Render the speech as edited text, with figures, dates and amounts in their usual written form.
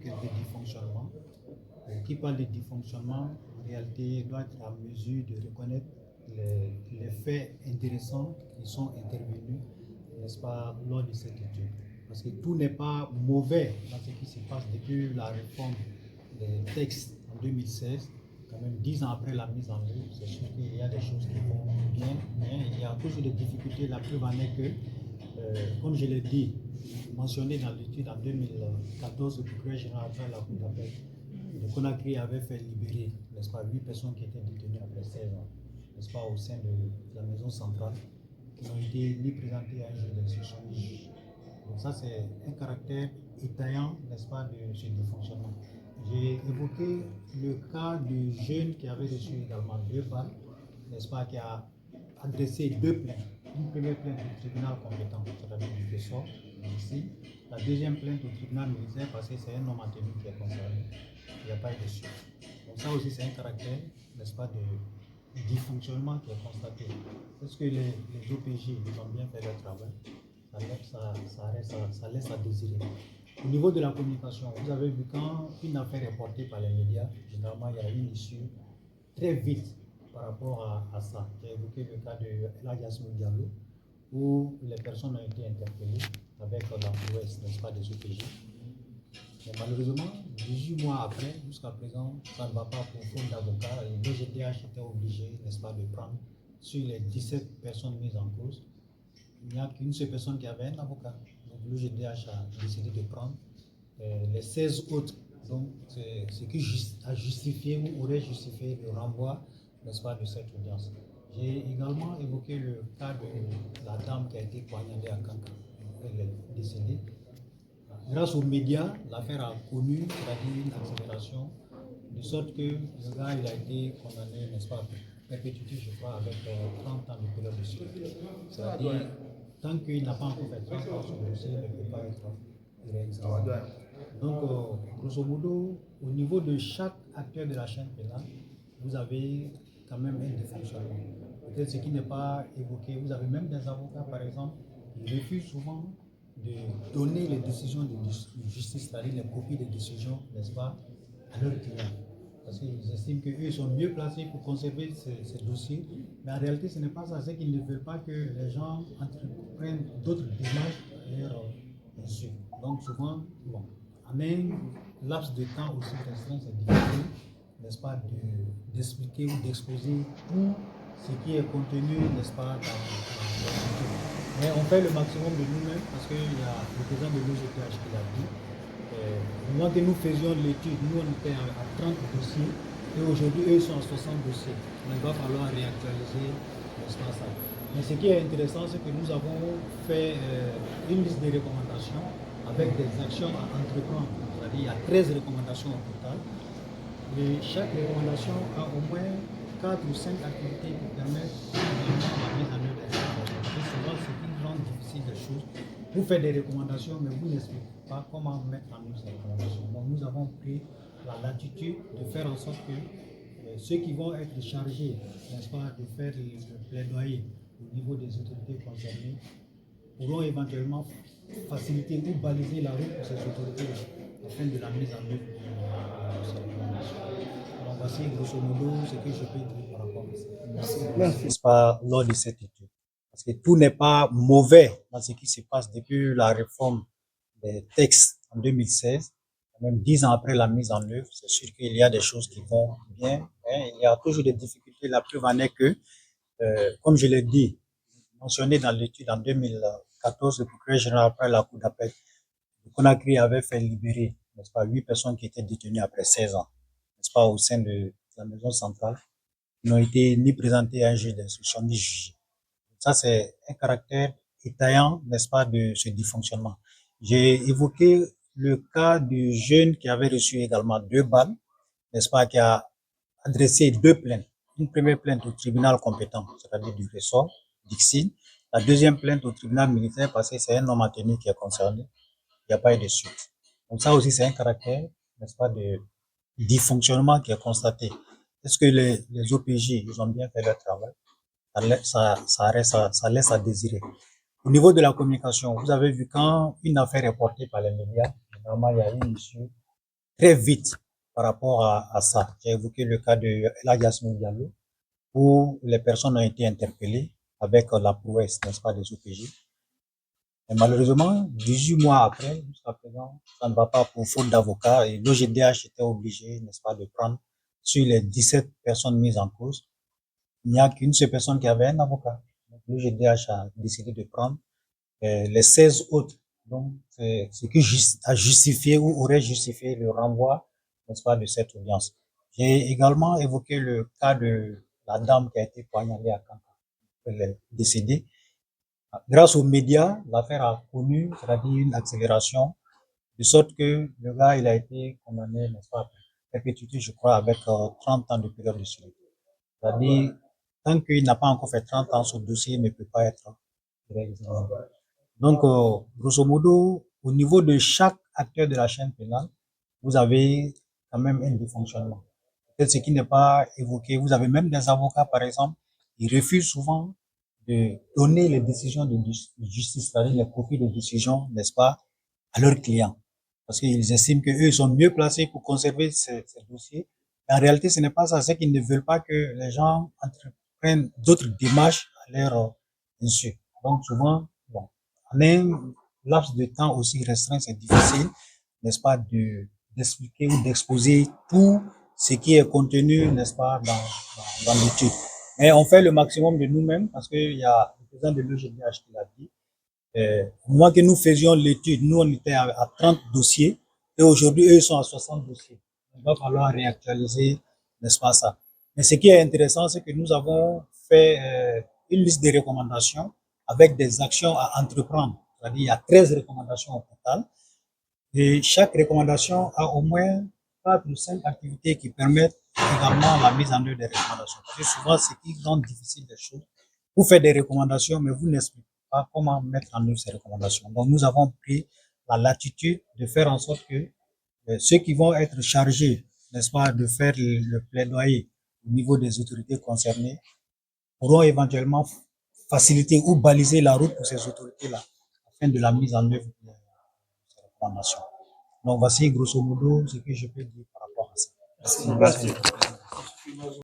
quelques dysfonctionnements. Qui parle de dysfonctionnement, en réalité, doit être en mesure de reconnaître les faits intéressants qui sont intervenus, n'est-ce pas, lors de cette étude. Parce que tout n'est pas mauvais dans ce qui se passe depuis la réforme des textes en 2016. Quand même 10 ans après la mise en œuvre, c'est sûr qu'il y a des choses qui vont bien, mais il y a toujours des difficultés. La preuve en est que, comme je l'ai dit, mentionné dans l'étude en 2014, le procureur général après la Cour d'appel de Conakry avait fait libérer, n'est-ce pas, 8 personnes qui étaient détenues après 16 ans, n'est-ce pas, au sein de la maison centrale, qui n'ont été ni présentées à un juge d'instruction ni juge. Donc ça, c'est un caractère étayant, n'est-ce pas, de ce dysfonctionnement. J'ai évoqué le cas du jeune qui avait reçu également 2 balles, n'est-ce pas, qui a adressé 2 plaintes. Une première plainte au tribunal compétent, c'est-à-dire du ressort, ici. La deuxième plainte au tribunal militaire, parce que c'est un homme en tenue qui est concerné. Il n'y a pas eu de suite. Donc ça aussi, c'est un caractère, n'est-ce pas, de dysfonctionnement qui est constaté. Est-ce que les OPJ ils ont bien fait leur travail? Ça laisse à désirer. Au niveau de la communication, vous avez vu quand une affaire est portée par les médias, généralement il y a une issue très vite par rapport à ça. J'ai évoqué le cas de El Yasmou Diallo, où les personnes ont été interpellées avec l'influence, n'est-ce pas, des OPJ. Mais malheureusement, 18 mois après, jusqu'à présent, ça ne va pas pour faute d'avocat. Le DGTH était obligé, n'est-ce pas, de prendre sur les 17 personnes mises en cause. Il n'y a qu'une seule personne qui avait un avocat. Donc le GDH a décidé de prendre les 16 autres. Donc c'est ce qui a justifié ou aurait justifié le renvoi, n'est-ce pas, de cette audience. J'ai également évoqué le cas de la dame qui a été poignardée à Kanka. Elle est décédée. Grâce aux médias, l'affaire a connu, c'est-à-dire une accélération, de sorte que le gars il a été condamné, n'est-ce pas, perpétuité, je crois, avec 30 ans de période de sûreté. C'est-à-dire, tant qu'il n'a pas encore fait 30 ans, son dossier ne peut pas être réexaminé. Donc, grosso modo, au niveau de chaque acteur de la chaîne pénale, vous avez quand même un dysfonctionnement. Peut-être ce qui n'est pas évoqué, vous avez même des avocats, par exemple, qui refusent souvent de donner les décisions de justice, c'est-à-dire les copies des décisions, n'est-ce pas, à leurs clients. Parce qu'ils estiment qu'eux sont mieux placés pour conserver ces dossiers. Mais en réalité, ce n'est pas ça. C'est qu'ils ne veulent pas que les gens entreprennent d'autres démarches à leur insu. Donc souvent, bon, en un laps de temps aussi restreint, c'est difficile, n'est-ce pas, d'expliquer ou d'exposer tout ce qui est contenu, n'est-ce pas, dans l'étude. Mais on fait le maximum de nous-mêmes parce qu'il y a le président de l'OGPH qui l'a dit. Au moment que nous faisions l'étude, nous on était à 30 dossiers et aujourd'hui eux sont à 60 dossiers. Donc il va falloir réactualiser, n'est-ce pas, ça. Mais ce qui est intéressant, c'est que nous avons fait une liste de recommandations avec des actions à entreprendre. C'est-à-dire il y a 13 recommandations au total. Et chaque recommandation a au moins 4 ou 5 activités qui permettent la mise en œuvre des recommandations. Et souvent, ce qui rend difficile les choses, vous faites des recommandations, mais vous n'expliquez pas comment mettre en œuvre ces recommandations. Donc, nous avons pris la latitude de faire en sorte que ceux qui vont être chargés, n'est-ce pas, de faire le plaidoyer au niveau des autorités concernées pourront éventuellement faciliter ou baliser la route pour ces autorités afin de la mise en œuvre de ces recommandations. Donc voici grosso modo ce que je peux dire par rapport à ça. Merci. N'est-ce pas, lors de cette étude. Parce que tout n'est pas mauvais dans ce qui se passe depuis la réforme des textes en 2016. Même 10 ans après la mise en œuvre, c'est sûr qu'il y a des choses qui vont bien. Hein. Il y a toujours des difficultés. La preuve en est que, comme je l'ai dit, mentionné dans l'étude en 2014, le procureur général après la Cour d'appel de Conakry avait fait libérer, n'est-ce pas, 8 personnes qui étaient détenues après 16 ans, n'est-ce pas, au sein de la maison centrale, qui n'ont été ni présentées à un juge d'instruction ni jugées. Ça, c'est un caractère étayant, n'est-ce pas, de ce dysfonctionnement. J'ai évoqué le cas du jeune qui avait reçu également 2 balles, n'est-ce pas, qui a adressé 2 plaintes. Une première plainte au tribunal compétent, c'est-à-dire du ressort, d'Ixine. La deuxième plainte au tribunal militaire parce que c'est un homme en tenue qui est concerné. Il n'y a pas eu de suite. Donc ça aussi, c'est un caractère, n'est-ce pas, de dysfonctionnement qui est constaté. Est-ce que les OPJ, ils ont bien fait leur travail? Ça laisse à désirer. Au niveau de la communication, vous avez vu quand une affaire est portée par les médias, normalement il y a une issue très vite par rapport à ça. J'ai évoqué le cas de El Hadji Asmou Diallo, où les personnes ont été interpellées avec la prouesse, n'est-ce pas, des OPJ. Et malheureusement, 18 mois après, jusqu'à présent, ça ne va pas pour faute d'avocat et l'OGDH était obligé, n'est-ce pas, de prendre sur les 17 personnes mises en cause, il n'y a qu'une seule personne qui avait un avocat. L'OGDH a décidé de prendre les 16 autres. Donc, c'est ce qui a justifié ou aurait justifié le renvoi, n'est-ce pas, de cette audience. J'ai également évoqué le cas de la dame qui a été poignardée à Kanka. Elle est décédée. Grâce aux médias, l'affaire a connu, c'est-à-dire une accélération, de sorte que le gars, il a été condamné, n'est-ce pas, à perpétuité, je crois, avec 30 ans de période de sûreté. C'est-à-dire, tant qu'il n'a pas encore fait 30 ans, ce dossier ne peut pas être réexaminé. Donc, grosso modo, au niveau de chaque acteur de la chaîne pénale, vous avez quand même un dysfonctionnement. Peut-être ce qui n'est pas évoqué, vous avez même des avocats, par exemple, ils refusent souvent de donner les décisions de justice, c'est-à-dire les profits de décision, n'est-ce pas, à leurs clients. Parce qu'ils estiment qu'eux sont mieux placés pour conserver ces dossiers. En réalité, ce n'est pas ça. C'est qu'ils ne veulent pas que les gens entreprennent d'autres démarches à leur insu. Donc, souvent, bon, en un laps de temps aussi restreint, c'est difficile, n'est-ce pas, d'expliquer ou d'exposer tout ce qui est contenu, n'est-ce pas, dans l'étude. Mais on fait le maximum de nous-mêmes parce qu'il y a le président de l'OGDH qui l'a dit. Au moment que nous faisions l'étude, nous, on était à 30 dossiers et aujourd'hui, eux sont à 60 dossiers. Il va falloir réactualiser, n'est-ce pas ça? Mais ce qui est intéressant, c'est que nous avons fait une liste de recommandations avec des actions à entreprendre. C'est-à-dire, il y a 13 recommandations au total. Et chaque recommandation a au moins 4 ou 5 activités qui permettent également la mise en œuvre des recommandations. Parce que souvent, ce qui rend difficile des choses, vous faites des recommandations, mais vous n'expliquez pas comment mettre en œuvre ces recommandations. Donc, nous avons pris la latitude de faire en sorte que ceux qui vont être chargés, n'est-ce pas, de faire le plaidoyer au niveau des autorités concernées pourront éventuellement faciliter ou baliser la route pour ces autorités-là afin de la mise en œuvre de ces recommandations. Donc, voici grosso modo ce que je peux dire par rapport à ça. Merci.